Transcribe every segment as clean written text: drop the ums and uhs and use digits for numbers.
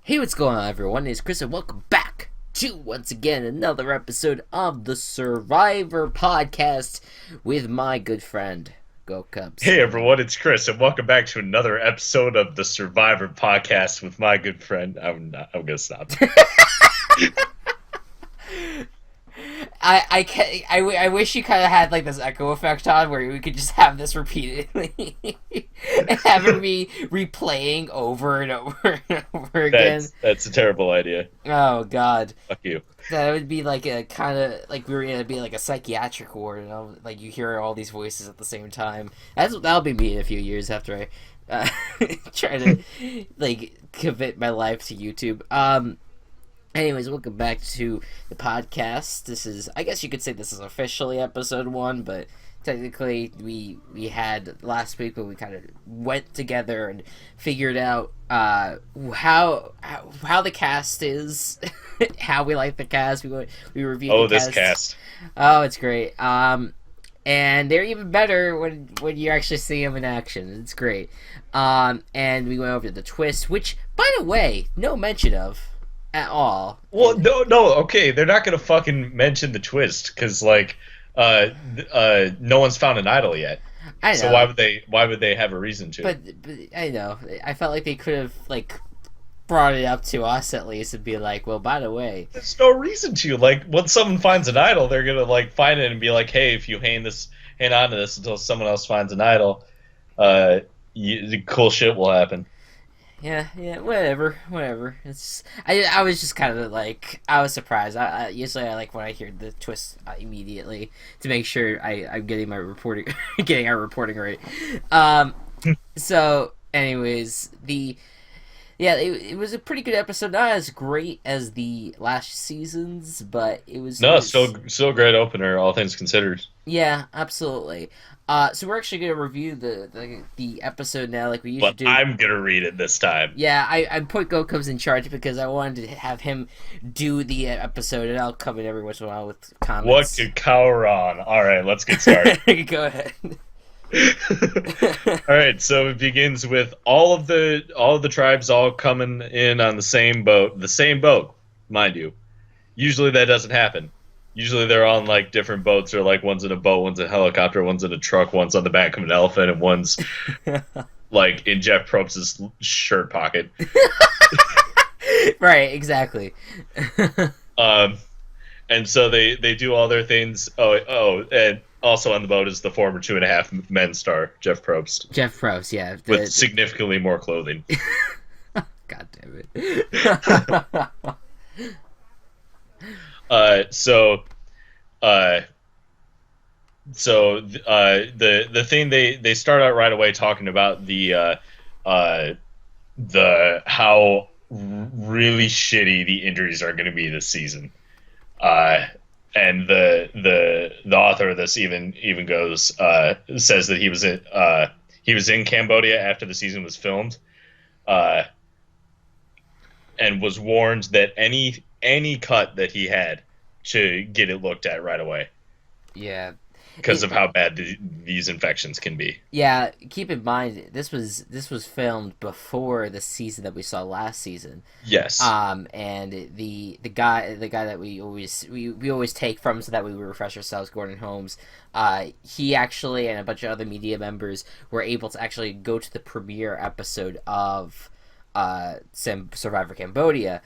Hey, what's going on, everyone? It's Chris, and welcome back to, once again, another episode of the Survivor podcast with my good friend, Gocubs. Hey everyone, it's Chris, and welcome back to another episode of the Survivor podcast with my good friend. I'm gonna stop. I wish you kind of had like this echo effect on where we could just have this repeatedly and have it be replaying over and over and over again. That's a terrible idea. Oh God. Fuck you. That would be like a kind of like we were gonna be like a psychiatric ward, you know? Like you hear all these voices at the same time. That'll be me in a few years after I try to like commit my life to YouTube. Anyways, welcome back to the podcast. This is, I guess you could say this is officially episode 1, but technically we had last week where we kind of went together and figured out how the cast is, how we like the cast. We reviewed the this cast. Oh, it's great. And they're even better when you actually see them in action. It's great. And we went over the twist, which, by the way, no mention of at all. Well, no, okay, they're not gonna fucking mention the twist because no one's found an idol yet. I know. So why would they have a reason to? But I know. I felt like they could have like brought it up to us at least and be like, well, by the way, There's no reason to. Like, when someone finds an idol, they're gonna like find it and be like, hey, if you hang on to this until someone else finds an idol, cool shit will happen. yeah, whatever. It's I was just kind of like I was surprised. I usually I like when I hear the twist immediately to make sure I'm getting my reporting, getting our reporting right. So, anyways, it was a pretty good episode. Not as great as the last season's, but it was Still great opener, all things considered. Yeah, absolutely. So we're actually gonna review the episode now, like we usually But do. I'm gonna read it this time. Yeah, I put Gocubs in charge because I wanted to have him do the episode, and I'll come in every once in a while with comments. What could Koah Rong? All right, let's get started. Go ahead. All right, so it begins with all of the tribes all coming in on the same boat, mind you. Usually that doesn't happen. Usually they're on like different boats, or like one's in a boat, one's in a helicopter, one's in a truck, one's on the back of an elephant, and one's like in Jeff Probst's shirt pocket. Right, exactly. And so they do all their things. And also on the boat is the former 2.5 Men star, Jeff Probst. Jeff Probst, yeah. With significantly more clothing. God damn it. The thing they start out right away talking about the how really shitty the injuries are going to be this season, and the author of this even goes says that he was in Cambodia after the season was filmed, and was warned that any cut that he had to get it looked at right away. Yeah. Because of how bad these infections can be. Yeah, keep in mind this was filmed before the season that we saw last season. Yes. And the guy that we always take from so that we refresh ourselves, Gordon Holmes, he actually and a bunch of other media members were able to actually go to the premiere episode of Survivor Cambodia.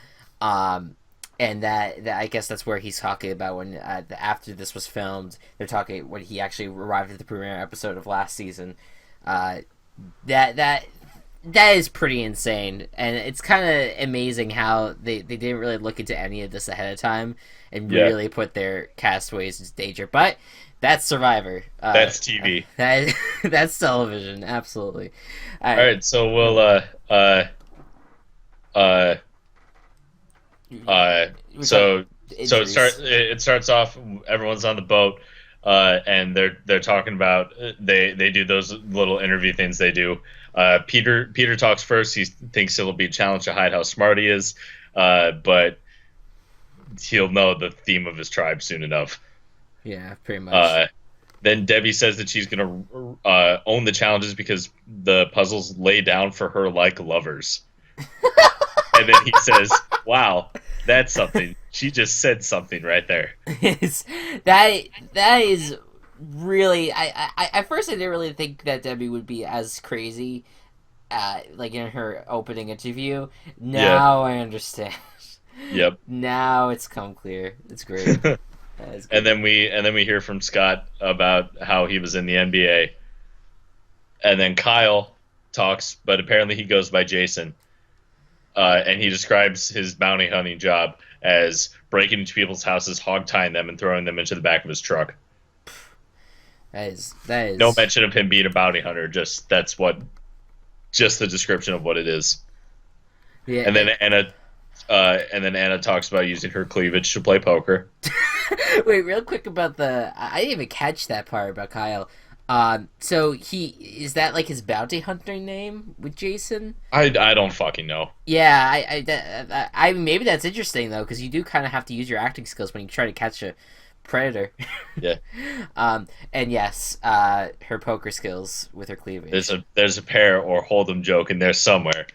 And that I guess that's where he's talking about when after this was filmed, they're talking when he actually arrived at the premiere episode of last season. That is pretty insane, and it's kind of amazing how they didn't really look into any of this ahead of time and really put their castaways in danger. But that's Survivor. That's TV. That's television. Absolutely. All right, so we'll it starts off, everyone's on the boat, and they're talking about they do those little interview things they do. Peter talks first. He thinks it'll be a challenge to hide how smart he is, but he'll know the theme of his tribe soon enough. Yeah, pretty much. Then Debbie says that she's gonna own the challenges because the puzzles lay down for her like lovers. And then he says, "Wow, that's something." She just said something right there. That is really. I at first I didn't really think that Debbie would be as crazy, like in her opening interview. Yeah. Now I understand. Yep. Now it's come clear. It's great. And then we hear from Scott about how he was in the NBA. And then Kyle talks, but apparently he goes by Jason. And he describes his bounty hunting job as breaking into people's houses, hog tying them, and throwing them into the back of his truck. That is No mention of him being a bounty hunter. Just the description of what it is. Yeah. And then Anna talks about using her cleavage to play poker. Wait, real quick about I didn't even catch that part about Kyle. So is that like his bounty hunter name with Jason? I don't fucking know. Yeah, I maybe that's interesting though, because you do kind of have to use your acting skills when you try to catch a predator. Yeah. And yes, her poker skills with her cleavage. There's a pair or hold'em joke in there somewhere.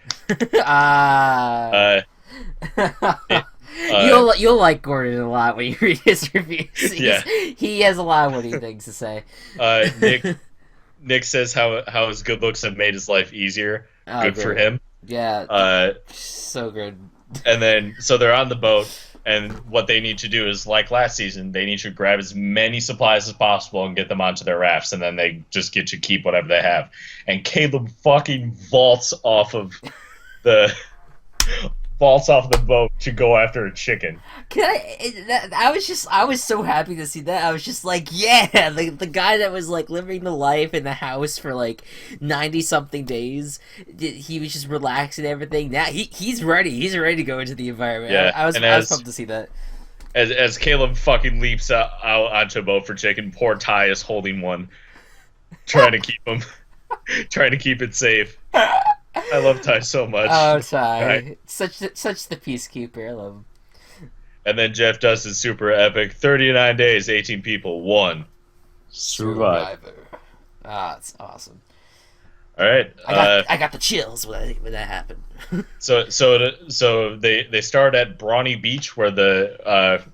You'll like Gordon a lot when you read his reviews. He has a lot of witty things to say. Nick says how his good looks have made his life easier. Oh, good for him. Yeah. So good. And then so they're on the boat, and what they need to do is, like last season, they need to grab as many supplies as possible and get them onto their rafts, and then they just get to keep whatever they have. And Caleb fucking vaults off of the boat to go after a chicken. I was so happy to see that. I was just like, yeah, the guy that was like living the life in the house for like 90 something days, he was just relaxing and everything. Now he's ready. He's ready to go into the environment. Yeah, I was pumped to see that. As Caleb fucking leaps out onto a boat for chicken, poor Ty is holding one, trying to keep it safe. I love Ty so much. Oh, Ty. Right. Such the peacekeeper. I love him. And then Jeff does his super epic 39 days, 18 people, 1 Survivor. It's awesome. All right. I got the chills when that happened. So they start at Brawny Beach where the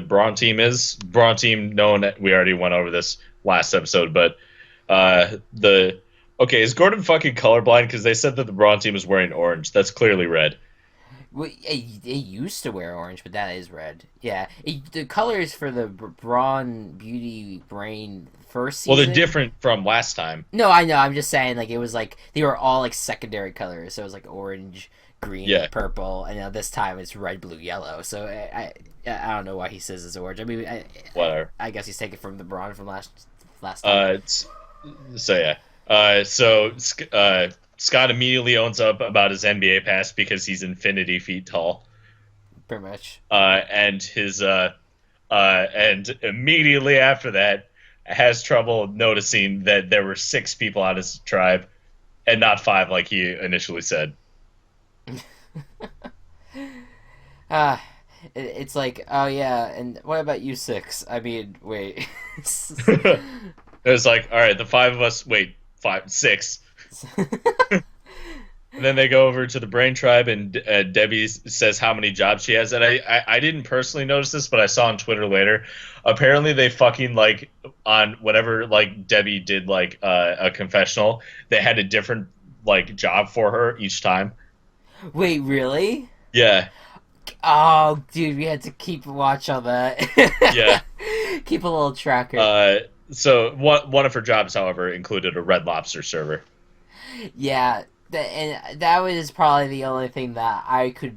Brawn team is. Brawn team known, we already went over this last episode, but okay, is Gordon fucking colorblind? Because they said that the Brawn team is wearing orange. That's clearly red. Well, they used to wear orange, but that is red. Yeah, the colors for the Brawn Beauty Brain first season. Well, they're different from last time. No, I know. I'm just saying, like, it was like they were all like secondary colors. So it was like orange, green, purple, and this time it's red, blue, yellow. So I don't know why he says it's orange. I mean, whatever. I guess he's taking from the Brawn from last time. So yeah. Scott immediately owns up about his NBA pass because he's infinity feet tall. Pretty much. And immediately after that, has trouble noticing that there were 6 people on his tribe, and not 5 like he initially said. It's like, oh yeah, and what about you 6? I mean, wait. It was like, all right, the 5 of us. Wait. 6. And then they go over to the Brain Tribe, and Debbie says how many jobs she has. And I didn't personally notice this, but I saw on Twitter later. Apparently, they fucking like on whenever like Debbie did like a confessional, they had a different like job for her each time. Wait, really? Yeah. Oh, dude, we had to keep watch on that. Yeah. Keep a little tracker. So one of her jobs, however, included a Red Lobster server. Yeah, and that was probably the only thing that I could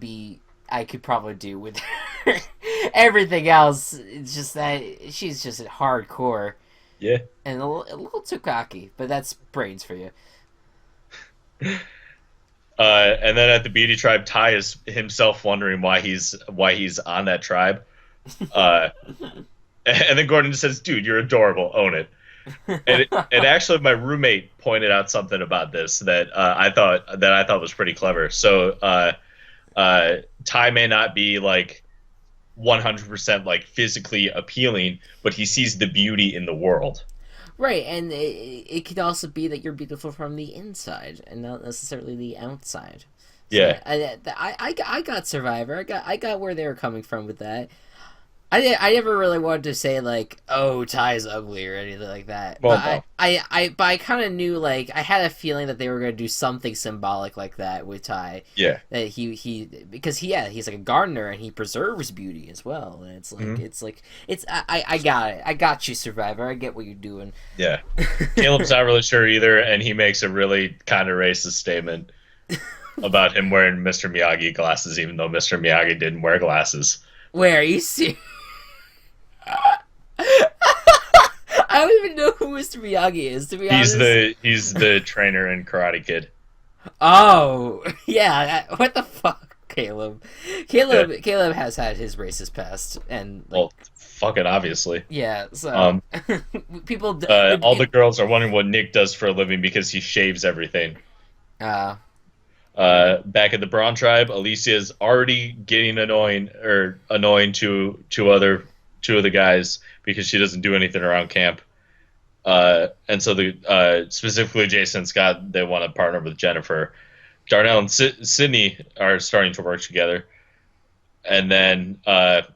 probably do with her. Everything else, it's just that she's just hardcore. Yeah. And a little too cocky, but that's brains for you. And then at the Beauty Tribe, Ty is himself wondering why he's on that tribe. And then Gordon says, "Dude, you're adorable. Own it." And actually, my roommate pointed out something about this that I thought was pretty clever. So Ty may not be like 100% like physically appealing, but he sees the beauty in the world. Right, and it could also be that you're beautiful from the inside and not necessarily the outside. So Yeah. I got Survivor. I got where they were coming from with that. I never really wanted to say like, oh, Ty's ugly or anything like that. Well, no. But I kind of knew, like, I had a feeling that they were going to do something symbolic like that with Ty. Yeah. That because he's like a gardener and he preserves beauty as well. And I got it. I got you, Survivor. I get what you're doing. Yeah. Caleb's not really sure either, and he makes a really kind of racist statement about him wearing Mr. Miyagi glasses, even though Mr. Miyagi didn't wear glasses. Where are you serious? I don't even know who Mr. Miyagi is, to be honest. He's the trainer in Karate Kid. Oh, yeah. What the fuck, Caleb? Caleb has had his racist past, and like, Well, fucking obviously. yeah. So people. All the girls are wondering what Nick does for a living because he shaves everything. Back at the Braun tribe, Alicia's already getting annoying to two of the guys because she doesn't do anything around camp. And so specifically Jason and Scott, they want to partner with Jennifer. Darnell and Sydney are starting to work together, and then that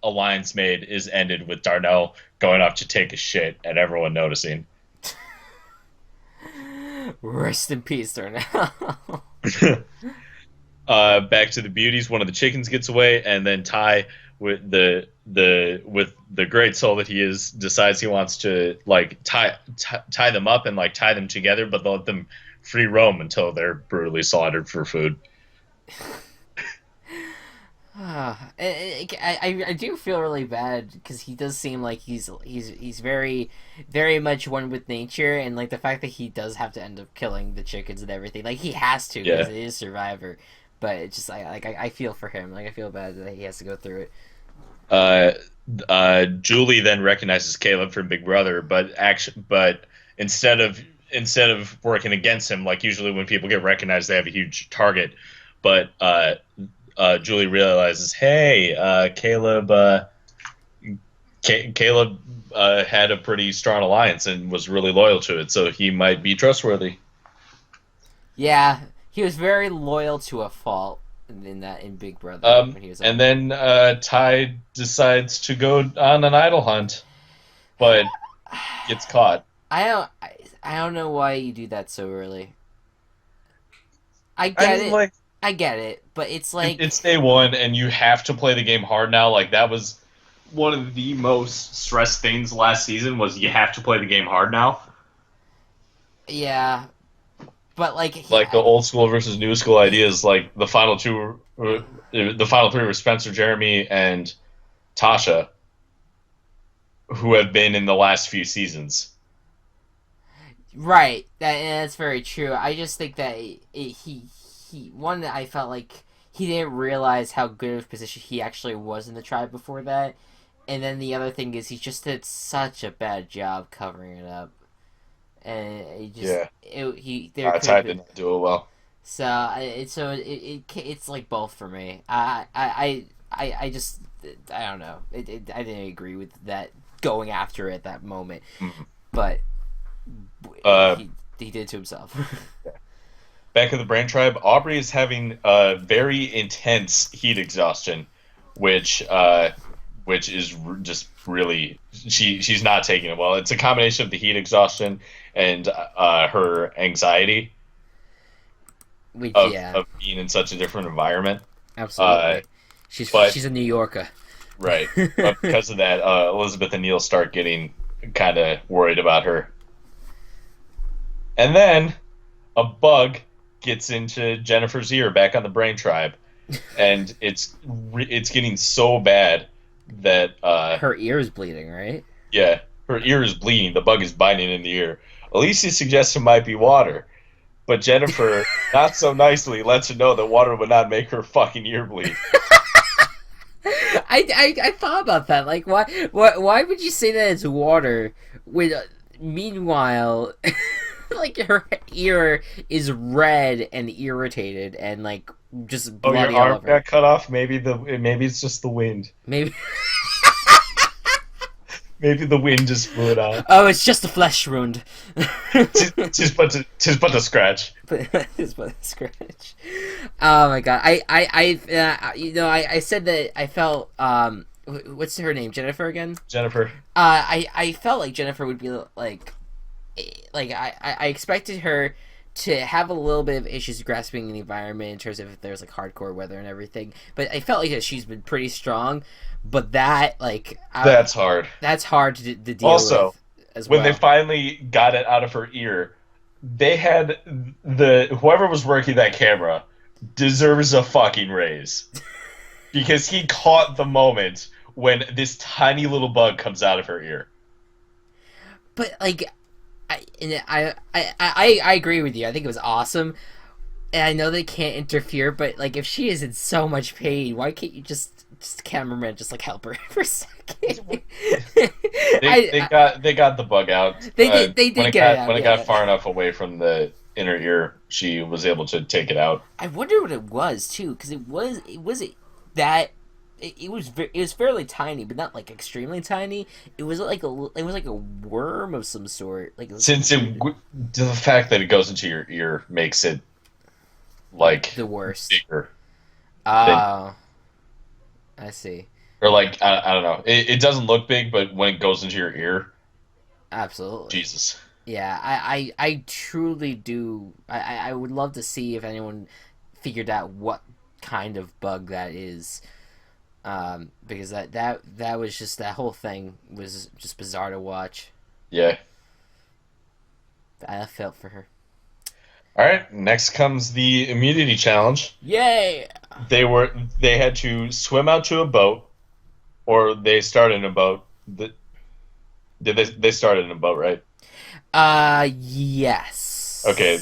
alliance made is ended with Darnell going off to take a shit and everyone noticing. Rest in peace, Darnell. Back to the beauties. One of the chickens gets away, and then Ty, with the great soul that he is, decides he wants to like tie them up and like tie them together, but they'll let them free roam until they're brutally slaughtered for food. I do feel really bad because he does seem like he's very, very much one with nature, and like the fact that he does have to end up killing the chickens and everything, like he has to because it is Survivor. But it's just I feel for him. Like I feel bad that he has to go through it. Julie then recognizes Caleb from Big Brother, but instead of working against him, like usually when people get recognized, they have a huge target. But Julie realizes, hey, Caleb had a pretty strong alliance and was really loyal to it, so he might be trustworthy. Yeah, he was very loyal to a fault in Big Brother. When he was and then Ty decides to go on an idol hunt, but gets caught. I don't know why you do that so early. I get it, but it's like it's day one, and you have to play the game hard now. Like that was one of the most stressed things last season was you have to play the game hard now. Yeah, but like the old school versus new school ideas. Like the final three were Spencer, Jeremy, and Tasha, who have been in the last few seasons. Right, that's very true. I just think that I felt like he didn't realize how good of a position he actually was in the tribe before that, and then the other thing is he just did such a bad job covering it up, and Ty did not do it well. So it's like both for me. I just I don't know. I didn't agree with that going after it at that moment, but he did it to himself. Back in the Brain Tribe, Aubrey is having very intense heat exhaustion, which is just really she's not taking it well. It's a combination of the heat exhaustion and her anxiety of being in such a different environment. Absolutely, she's a New Yorker, right? But because of that, Elizabeth and Neil start getting kind of worried about her, and then a bug gets into Jennifer's ear back on the Brain Tribe, and it's getting so bad that her ear is bleeding, right? Yeah, her ear is bleeding. The bug is biting in the ear. Alicia suggests it might be water, but Jennifer, not so nicely, lets her know that water would not make her fucking ear bleed. I thought about that. Like, why would you say that it's water? Meanwhile. Like her ear is red and irritated and like just bloody your all arm over. Got cut off. Maybe it's just the wind. Maybe Maybe the wind just blew it out. Oh, it's just a flesh wound. Tis but a scratch. But it's but a scratch. Oh my god! I said that I felt what's her name? Jennifer again? Jennifer. I felt like Jennifer would be I expected her to have a little bit of issues grasping the environment in terms of if there's like hardcore weather and everything, but I felt like she's been pretty strong. But that's hard. That's hard to deal also, with as well. When they finally got it out of her ear, they had whoever was working that camera deserves a fucking raise because he caught the moment when this tiny little bug comes out of her ear. But like, I agree with you. I think it was awesome, and I know they can't interfere. But like, if she is in so much pain, why can't you just cameraman just like help her for a second? they got the bug out. They did get it out. When it got far enough away from the inner ear, she was able to take it out. I wonder what it was too, because it was fairly tiny, but not like extremely tiny. It was like a worm of some sort. Like the fact that it goes into your ear makes it like the worst. Bigger. Oh, I see. Or like I don't know. It doesn't look big, but when it goes into your ear, absolutely. Jesus. Yeah, I truly do. I would love to see if anyone figured out what kind of bug that is. Because that was just, that whole thing was just bizarre to watch. Yeah. I felt for her. All right, next comes the immunity challenge. Yay! They had to swim out to a boat, or they started in a boat. They started in a boat, right? Yes. Okay.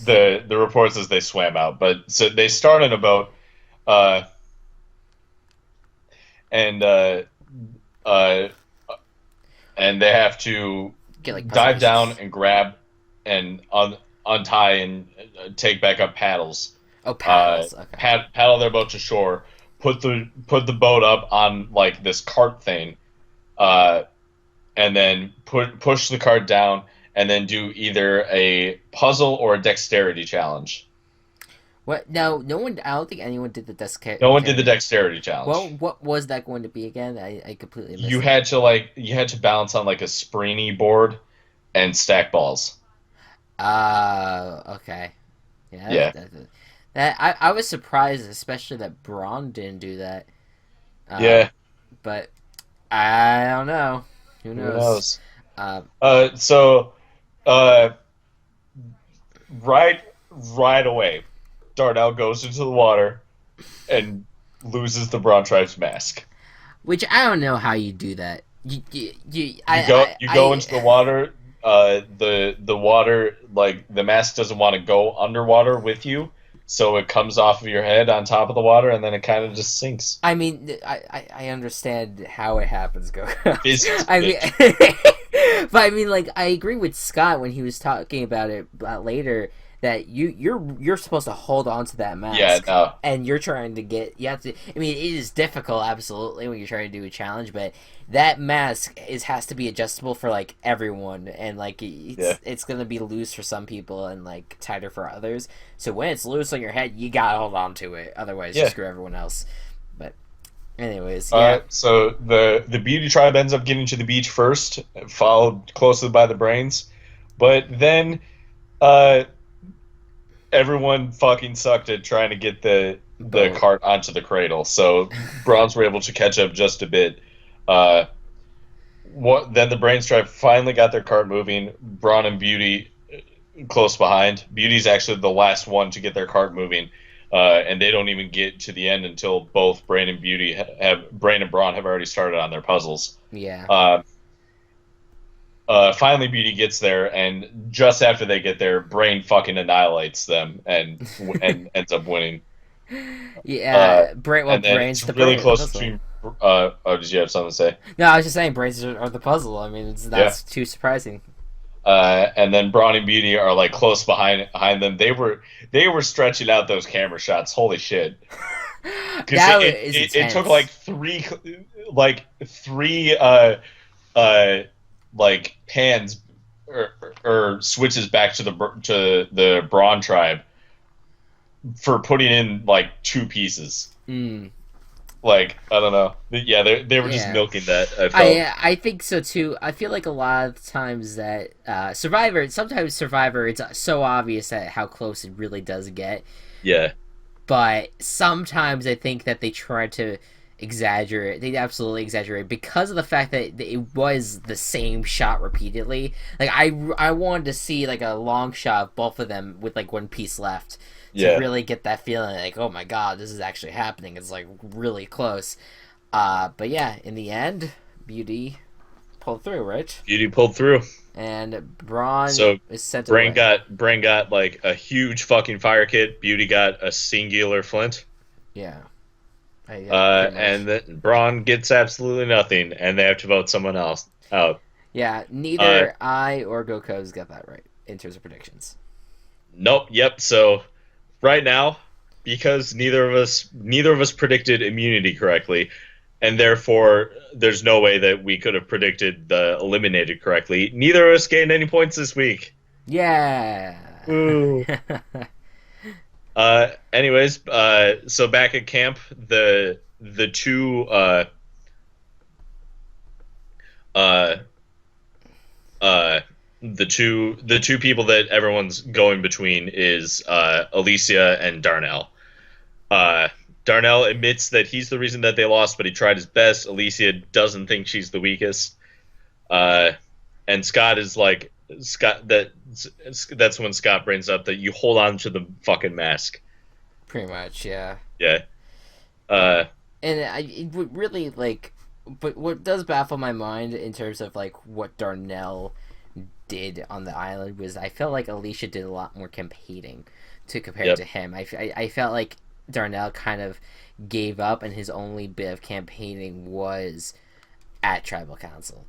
The report says they swam out, but so they start in a boat, and they have to dive down and grab and untie and take back up paddles. Oh, paddles. Okay. Paddle their boat to shore. Put the boat up on like this cart thing, and then push the cart down, and then do either a puzzle or a dexterity challenge. What? No one. I don't think anyone did the dexterity. No one did the dexterity challenge. Well, what was that going to be again? I completely missed you it. had to balance on like a springy board and stack balls. Okay. Yeah. I was surprised, especially that Braun didn't do that. Yeah. But I don't know. Who knows? Right away, Darnell goes into the water and loses the Braun Tribe's mask. Which I don't know how you do that. You go into the water. The water, like the mask doesn't want to go underwater with you, so it comes off of your head on top of the water, and then it kind of just sinks. I mean, I understand how it happens, Gocubs. But I mean, like, I agree with Scott when he was talking about it later, that you're supposed to hold on to that mask. Yeah, no. And you're trying to I mean, it is difficult, absolutely, when you're trying to do a challenge, but that mask has to be adjustable for, like, everyone, and, like, it's gonna be loose for some people and, like, tighter for others. So when it's loose on your head, you gotta hold on to it, otherwise you screw everyone else. But anyways, yeah. So the Beauty Tribe ends up getting to the beach first, followed closely by the Brains, but then everyone fucking sucked at trying to get the cart onto the cradle, so Browns were able to catch up just a bit. Then the Brains Tribe finally got their cart moving. Braun and Beauty close behind. Beauty's actually the last one to get their cart moving, and they don't even get to the end until both Brain and Braun have already started on their puzzles. Yeah. Finally, Beauty gets there, and just after they get there, Brain fucking annihilates them and ends up winning. Yeah, Brain's it's the really brain close between. Did you have something to say? No, I was just saying Brains are the puzzle. I mean, it's not too surprising. And then Braun and Beauty are like close behind them. They were stretching out those camera shots. Holy shit! It took like three like pans or switches back to the Braun tribe for putting in like two pieces. Mm. Like I don't know. Yeah, they were just Yeah. milking that. I felt. I think so too. I feel like a lot of times that sometimes Survivor, it's so obvious that how close it really does get. Yeah. But sometimes I think that they try to exaggerate. They absolutely exaggerate because of the fact that it was the same shot repeatedly. Like I wanted to see like a long shot of both of them with like one piece left to Yeah. really get that feeling like, oh my god, this is actually happening. It's like really close. But yeah, in the end, Beauty pulled through, right? Beauty pulled through. And Braun So is sent Brain away. got like a huge fucking fire kit. Beauty got a singular flint. Yeah. Yeah, pretty much. And then Braun gets absolutely nothing, and they have to vote someone else out. Yeah, Uh, neither I or Gocubs got that right in terms of predictions. nope. Yep. So right now, because neither of us predicted immunity correctly, and therefore there's no way that we could have predicted the eliminated correctly. Neither of us gained any points this week. Yeah. Ooh. Anyways, so back at camp, the two uh the two people that everyone's going between is Alicia and Darnell. Darnell admits that he's the reason that they lost, but he tried his best. Alicia doesn't think she's the weakest. And Scott is like that's when Scott brings up that you hold on to the fucking mask. Pretty much, yeah. Yeah. And it would really like, but what does baffle my mind in terms of like what Darnell did on the island was I felt like Alicia did a lot more campaigning to compare Yep. to him. I felt like Darnell kind of gave up, and his only bit of campaigning was at Tribal Council.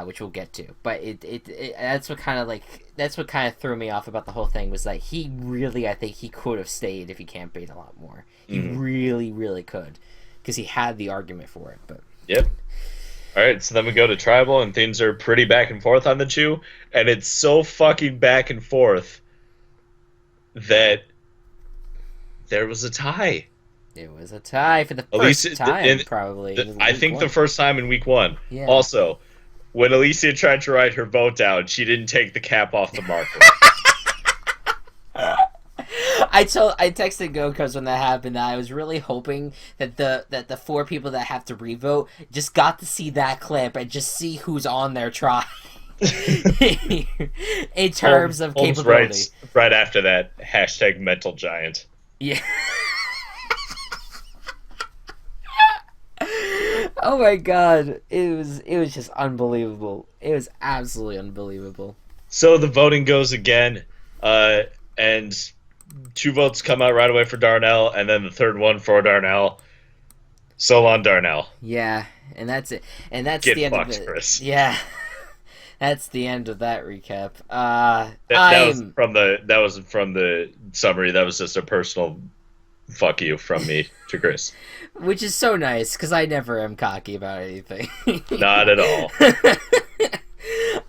Which we'll get to, but that's what kind of threw me off about the whole thing was that he really, I think he could have stayed if he campaigned a lot more. He really, really could, because he had the argument for it. But Yep. All right, so then we go to tribal, and things are pretty back and forth on the two, and it's so fucking back and forth that there was a tie. it was a tie for the At least first time, probably. I think the first time in week one. Yeah. Also, when Alicia tried to write her vote down, she didn't take the cap off the marker. I texted Gocubs when that happened that I was really hoping that the four people that have to revote just got to see that clip and just see who's on their tribe. In terms of Holmes capability. writes right after that, hashtag mental giant. Yeah. Oh my god. It was just unbelievable. It was absolutely unbelievable. So the voting goes again, and two votes come out right away for Darnell, and then the third one for Darnell. So long, Darnell. Yeah, and that's it. And that's Get the end fucked, of it. Chris. Yeah. That's the end of that recap. That was from the summary. That was just a personal fuck you from me to Chris. Which is so nice, because I never am cocky about anything. Not at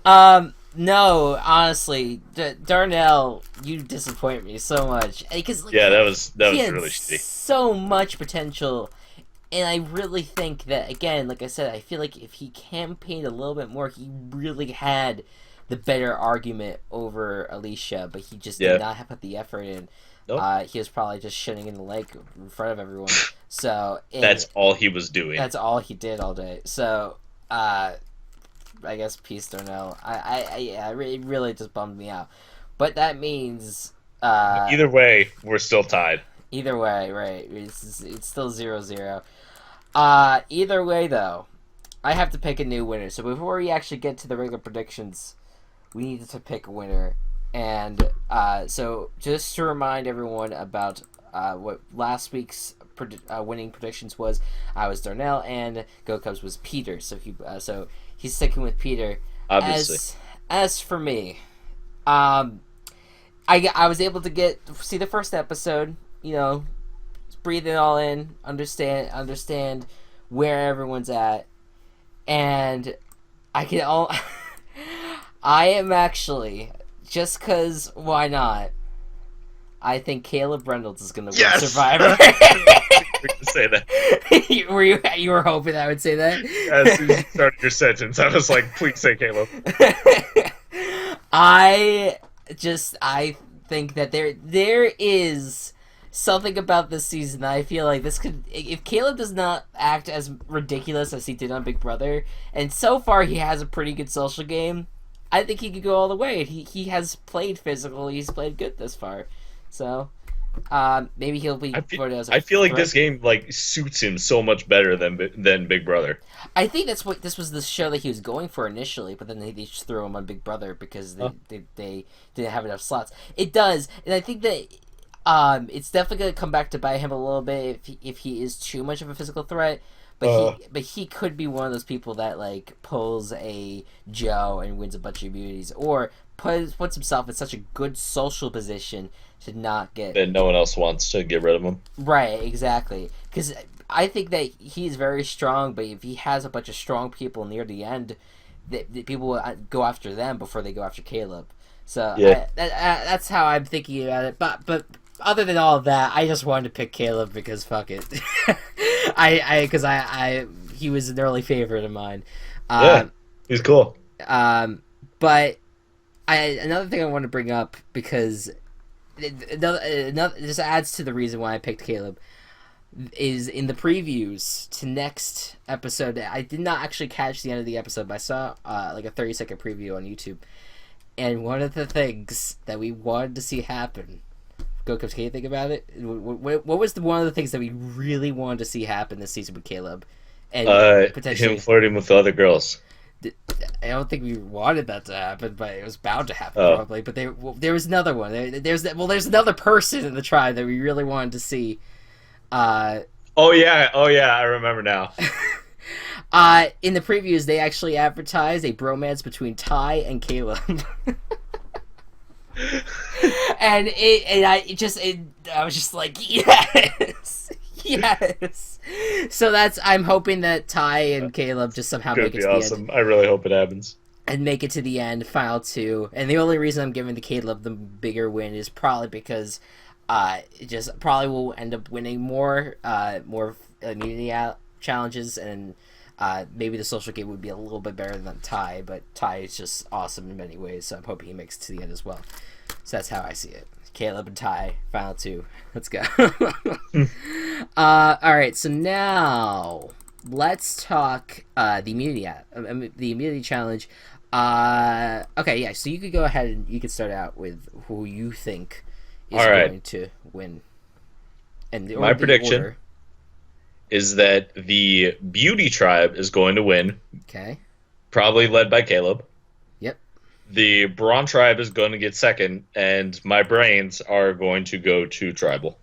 all. No, honestly, Darnell, you disappoint me so much. Because Yeah, that was he had really shitty. so much potential, and I really think that, again, like I said, I feel like if he campaigned a little bit more, he really had the better argument over Alicia, but he just did not have put the effort in. Nope. He was probably just shitting in the lake in front of everyone. So That's all he was doing. That's all he did all day. So, I guess peace, Darnell. It really just bummed me out. But that means Either way, we're still tied. Either way, right? It's still 0-0. Either way, though, I have to pick a new winner. So before we actually get to the regular predictions, we need to pick a winner. And so just to remind everyone about what last week's winning predictions was, I was Darnell and Gocubs was Peter. So he's sticking with Peter. Obviously. As for me, I was able to see the first episode. You know, breathe it all in, understand where everyone's at, and I can all. I am actually just because why not? I think Caleb Reynolds is gonna win Yes! Survivor. We can say that. You were hoping I would say that? As soon as you started your sentence, I was like, please say Caleb. I think that there is something about this season that I feel like this could, if Caleb does not act as ridiculous as he did on Big Brother, and so far he has a pretty good social game, I think he could go all the way. He has played physical, he's played good this far, so maybe he'll be voted as a I feel like threat. this game like suits him so much better than Big Brother. I think that's what this was the show that he was going for initially, but then they just threw him on Big Brother because they didn't have enough slots. It does, and I think that it's definitely going to come back to bite him a little bit if he is too much of a physical threat. But he could be one of those people that like pulls a Joe and wins a bunch of immunities, or puts himself in such a good social position to not get And no one else wants to get rid of him. right. Exactly, because I think that he's very strong, but if he has a bunch of strong people near the end, that people will go after them before they go after Caleb. So Yeah. that's how I'm thinking about it. But other than all of that, I just wanted to pick Caleb because fuck it. I he was an early favorite of mine. Yeah, he's cool. But another thing I want to bring up because another this adds to the reason why I picked Caleb is in the previews to next episode. I did not actually catch the end of the episode, but I saw like a 30-second preview on YouTube, and one of the things that we wanted to see happen. Gocubs, can you think about it? What was one of the things that we really wanted to see happen this season with Caleb? And potentially him flirting with the other girls. I don't think we wanted that to happen, but it was bound to happen probably. But there was another one. There's another person in the tribe that we really wanted to see. Oh yeah, I remember now. In the previews, they actually advertised a bromance between Ty and Caleb. and I was just like, yes. So I'm hoping that Ty and Caleb just somehow make it to the end. I really hope it happens. And make it to the end, final two. And the only reason I'm giving the Caleb the bigger win is probably because it just probably will end up winning more immunity challenges, and maybe the social game would be a little bit better than Ty, but Ty is just awesome in many ways, so I'm hoping he makes it to the end as well. So that's how I see it. Caleb and Ty, final two. Let's go. Alright, so now let's talk the immunity challenge. Okay, yeah, so you could go ahead and you could start out with who you think is going to win. And my prediction is that the Beauty Tribe is going to win. Okay. Probably led by Caleb. Yep. The Brawn Tribe is going to get second, and my brains are going to go to Tribal.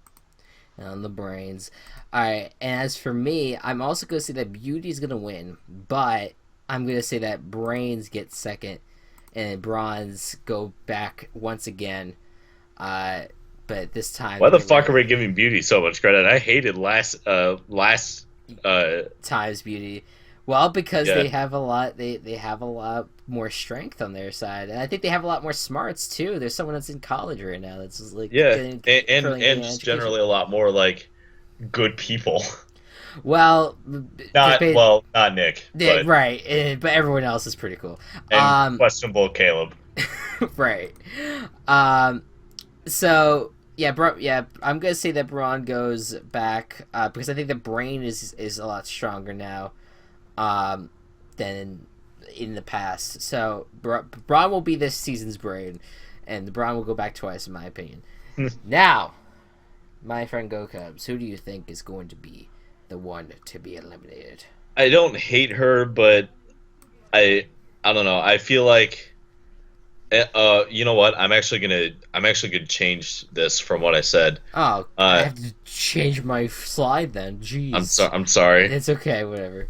On the brains. Alright, and as for me, I'm also going to say that Beauty's going to win, but I'm going to say that Brains get second, and Bronze go back once again. But this time, why the fuck are we giving Beauty so much credit? I hated last time's Beauty. Well, because they have a lot. They have a lot more strength on their side, and I think they have a lot more smarts too. There's someone that's in college right now that's just like and just generally a lot more like good people. Well, not Nick, but, right, but everyone else is pretty cool. And questionable Caleb. Right. So yeah, I'm gonna say that Braun goes back because I think the brain is a lot stronger now than in the past. So Braun will be this season's brain, and the Braun will go back twice, in my opinion. Now, my friend Gocubs, who do you think is going to be the one to be eliminated? I don't hate her, but I don't know. I feel like. You know what? I'm actually gonna change this from what I said. Oh, I have to change my slide then. Jeez. I'm sorry. It's okay. Whatever.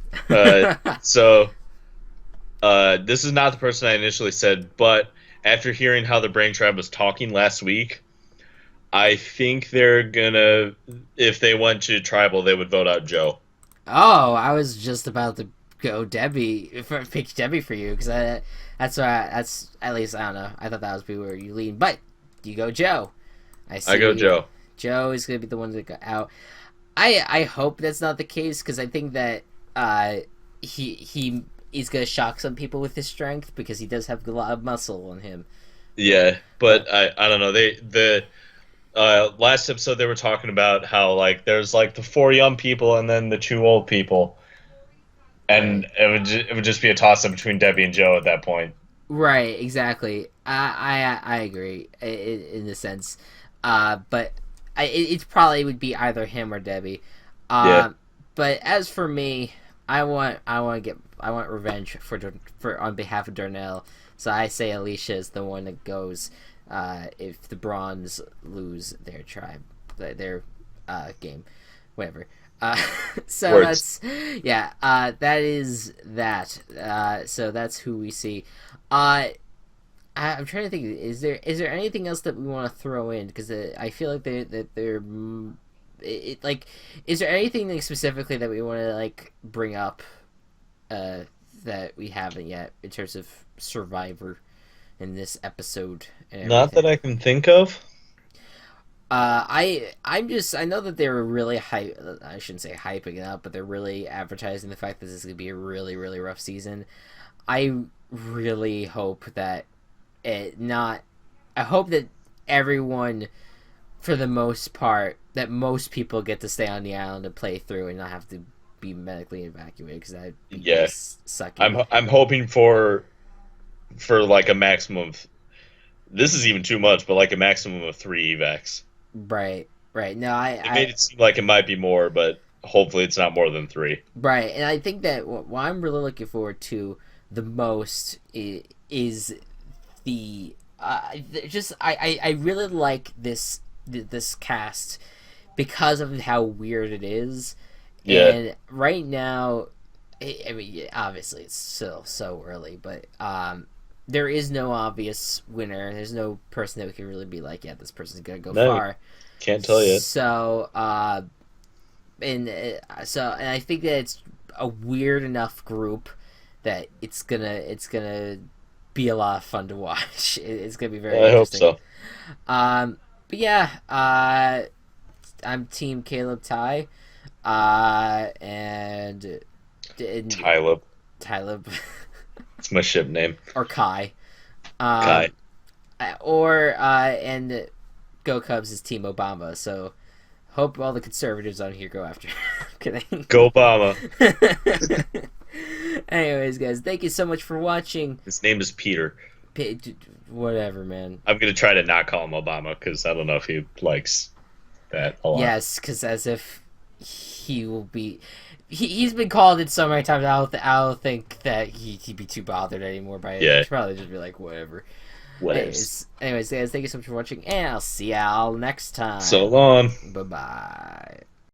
So, this is not the person I initially said, but after hearing how the Brain Tribe was talking last week, I think they're gonna, if they went to Tribal, they would vote out Joe. Oh, I was just about to go Debbie, pick Debbie for you, because that's at least, I don't know. I thought that was where you lean, but you go Joe. I go Joe. Joe is going to be the one that got out. I hope that's not the case, because I think that he is going to shock some people with his strength, because he does have a lot of muscle on him. Yeah, but I don't know. The last episode they were talking about how like there's like the 4 young people and then the 2 old people, and it would just be a toss up between Debbie and Joe at that point. Right, exactly. I agree in the sense, but it probably would be either him or Debbie. Yeah. But as for me, I want revenge for on behalf of Darnell. So I say Alicia is the one that goes if the Bronze lose their tribe, their game, whatever. So Words. that is that. So that's who we see. I'm trying to think. Is there anything else that we want to throw in? Because I feel like they're like. Is there anything like, specifically that we want to like bring up that we haven't yet in terms of Survivor in this episode? Not that I can think of. I know that they were really I shouldn't say hyping it up, but they're really advertising the fact that this is gonna be a really, really rough season. I really hope that I hope that everyone, for the most part, that most people get to stay on the island and play through and not have to be medically evacuated, because that sucky. I'm hoping for like a maximum of, this is even too much, but like a maximum of 3 evacs. Right. No, It made it seem like it might be more, but hopefully it's not more than 3. Right, and I think that what I'm really looking forward to the most is the I really like this cast because of how weird it is. Yeah. And right now, I mean, obviously it's still so early, but there is no obvious winner. There's no person that we can really be like, yeah, this person's gonna go far. Can't tell you. So, and I think that it's a weird enough group that it's gonna be a lot of fun to watch. It's gonna be very interesting. I hope so. But yeah, I'm Team Caleb Ty, and Tyleb. It's my ship name. Or Kai. Kai. And Gocubs is Team Obama, so hope all the conservatives on here go after. Kidding. Go Obama. Anyways, guys, thank you so much for watching. His name is Peter. Whatever, man. I'm going to try to not call him Obama, because I don't know if he likes that a lot. Yes, because as if he will be... He's been called it so many times, I don't think that he'd be too bothered anymore by it. Yeah. He'd probably just be like, whatever. Anyways, guys, thank you so much for watching, and I'll see y'all next time. So long. Bye-bye.